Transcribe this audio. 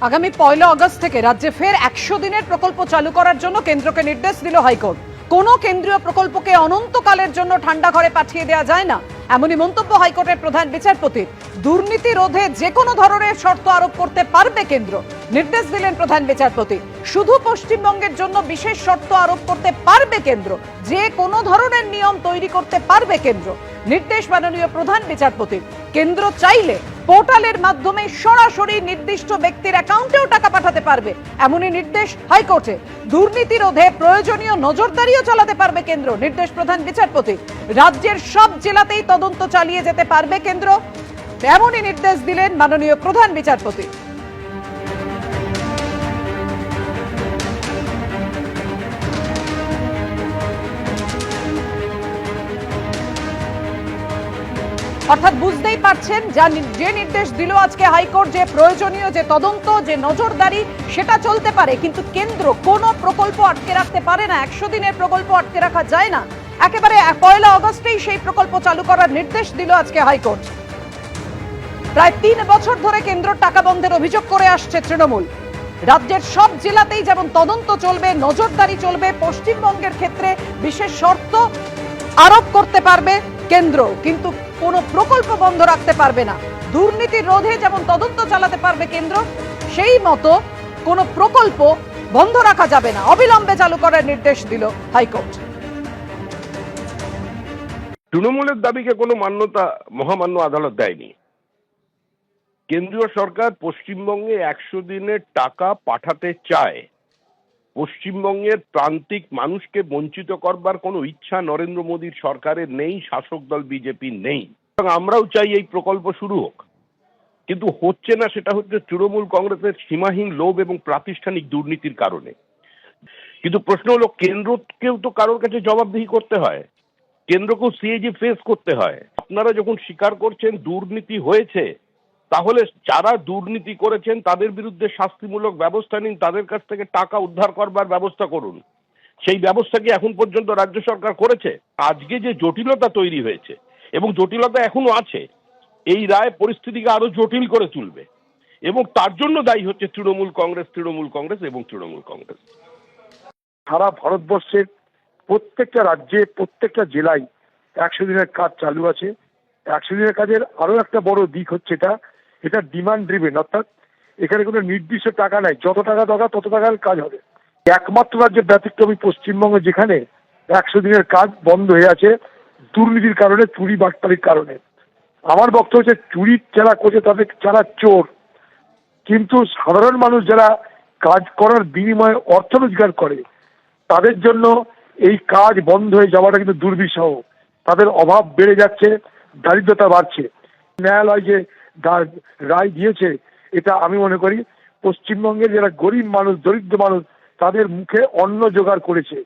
আগামী 1 আগস্ট থেকে রাজ্যে ফের 100 দিনের প্রকল্প চালু করার জন্য কেন্দ্রকে নির্দেশ দিল হাইকোর্ট। কোনো কেন্দ্রীয় প্রকল্পকে অনন্তকালের জন্য ঠান্ডা ঘরে পাঠিয়ে দেওয়া যায় না, এমনই মন্তব্য হাইকোর্টের প্রধান বিচারপতির। দুর্নীতি রোধে যে কোনো ধরনের শর্ত আরোপ করতে পারবে কেন্দ্র, নির্দেশ দিলেন প্রধান বিচারপতি। শুধু পশ্চিমবঙ্গের জন্য বিশেষ শর্ত আরোপ করতে পারবে কেন্দ্র, যে কোনো ধরনের নিয়ম তৈরি করতে পারবে কেন্দ্র, নির্দেশ মাননীয় প্রধান বিচারপতির। কেন্দ্র চাইলে পোর্টালের মাধ্যমে সরাসরি নির্দিষ্ট ব্যক্তির অ্যাকাউন্টেও টাকা পাঠাতে পারবে, এমনই নির্দেশ হাইকোর্টে। দুর্নীতি রোধে প্রয়োজনীয় নজরদারিও চালাতে পারবে কেন্দ্র, নির্দেশ প্রধান বিচারপতি। রাজ্যের সব জেলাতেই তদন্ত চালিয়ে যেতে পারবে কেন্দ্র, এমনই নির্দেশ দিলেন মাননীয় প্রধান বিচারপতি। অর্থাৎ বুঝতেই পারছেন, যে নির্দেশ দিল আজকে হাইকোর্ট, যে প্রয়োজনীয় যে তদন্ত, যে নজরদারি, সেটা চলতে পারে, কিন্তু কেন্দ্র কোনো প্রকল্প আটকে রাখতে পারে না। 100 দিনের প্রকল্প আটকে রাখা যায় না। একেবারে 1 আগস্টেই সেই প্রকল্প চালু করার নির্দেশ দিল আজকে হাইকোর্ট। প্রায় 3 বছর ধরে কেন্দ্র টাকা বন্ধের অভিযোগ করে আসছে তৃণমূল। রাজ্যের সব জেলাতেই যেমন তদন্ত চলবে, নজরদারি চলবে, পশ্চিমবঙ্গের ক্ষেত্রে বিশেষ শর্ত আরোপ করতে পারবে কেন্দ্র, কিন্তু কোনো প্রকল্প বন্ধ রাখতে পারবে না। দুর্নীতি রোধে যেমন তদন্ত চালাতে পারবে কেন্দ্র, সেই মতো কোনো প্রকল্প বন্ধ রাখা যাবে না, অবিলম্বে চালু করার নির্দেশ দিল হাইকোর্ট। তৃণমূলের দাবিকে কোনো মান্যতা মহামান্য আদালত দেয়নি। কেন্দ্রীয় সরকার পশ্চিমবঙ্গে 100 দিনের টাকা পাঠাতে চায়। পশ্চিমবঙ্গের প্রান্তিক মানুষকে বঞ্চিত করবার কোনো ইচ্ছা নরেন্দ্র মোদীর সরকারের নেই, শাসক দল বিজেপি নেই। আমরাও চাই এই প্রকল্প শুরু হোক, কিন্তু হচ্ছে না। সেটা হচ্ছে তৃণমূল কংগ্রেসের সীমাহীন লোভ এবং প্রাতিষ্ঠানিক দুর্নীতির কারণে। কিন্তু প্রশ্ন হলো, কেন্দ্রকেও তো কারোর কাছে জবাবদিহি করতে হয়, কেন্দ্রকেও সিএজি ফেস করতে হয়। আপনারা যখন স্বীকার করছেন দুর্নীতি হয়েছে, তাহলে যারা দুর্নীতি করেছেন তাদের বিরুদ্ধে শাস্তিমূলক ব্যবস্থা নিন, তাদের কাছ থেকে টাকা উদ্ধার করবার ব্যবস্থা করুন। সেই ব্যবস্থা কি এখন পর্যন্ত রাজ্য সরকার করেছে? আজকে যে জটিলতা তৈরি হয়েছে, এবং জটিলতা এখনো আছে, এই রায় পরিস্থিতিকে আরো জটিল করে তুলবে, এবং তার জন্য দায়ী হচ্ছে তৃণমূল কংগ্রেস এবং তৃণমূল কংগ্রেস। সারা ভারতবর্ষের প্রত্যেকটা রাজ্যে, প্রত্যেকটা জেলায় 100 দিনের কাজ চালু আছে। 100 দিনের কাজের আরো একটা বড় দিক হচ্ছে এটা ডিমান্ড ড্রিভেন, অর্থাৎ এখানে কোনো নির্দিষ্ট টাকা নাই, যত টাকা দরকার তত টাকার কাজ হবে। একমাত্র রাজ্যে ব্যতিক্রমী পশ্চিমবঙ্গে, যেখানে 100 দিনের কাজ বন্ধ হয়ে আছে দুর্নীতির কারণে, চুরি বাটপাড়ির কারণে। আমার বক্তব্য হচ্ছে, চুরি যারা করছে তাদের যারা চোর, কিন্তু সাধারণ মানুষ যারা কাজ করার বিনিময়ে অর্থ রোজগার করে, তাদের জন্য এই কাজ বন্ধ হয়ে যাওয়াটা কিন্তু দুর্বিষহ। তাদের অভাব বেড়ে যাচ্ছে, দারিদ্রতা বাড়ছে। ন্যায়ালয় যে রায় দিয়েছে, এটা আমি মনে করি পশ্চিমবঙ্গের যারা গরিব মানুষ, দরিদ্র মানুষ, তাদের মুখে অন্ন জোগাড় করেছে।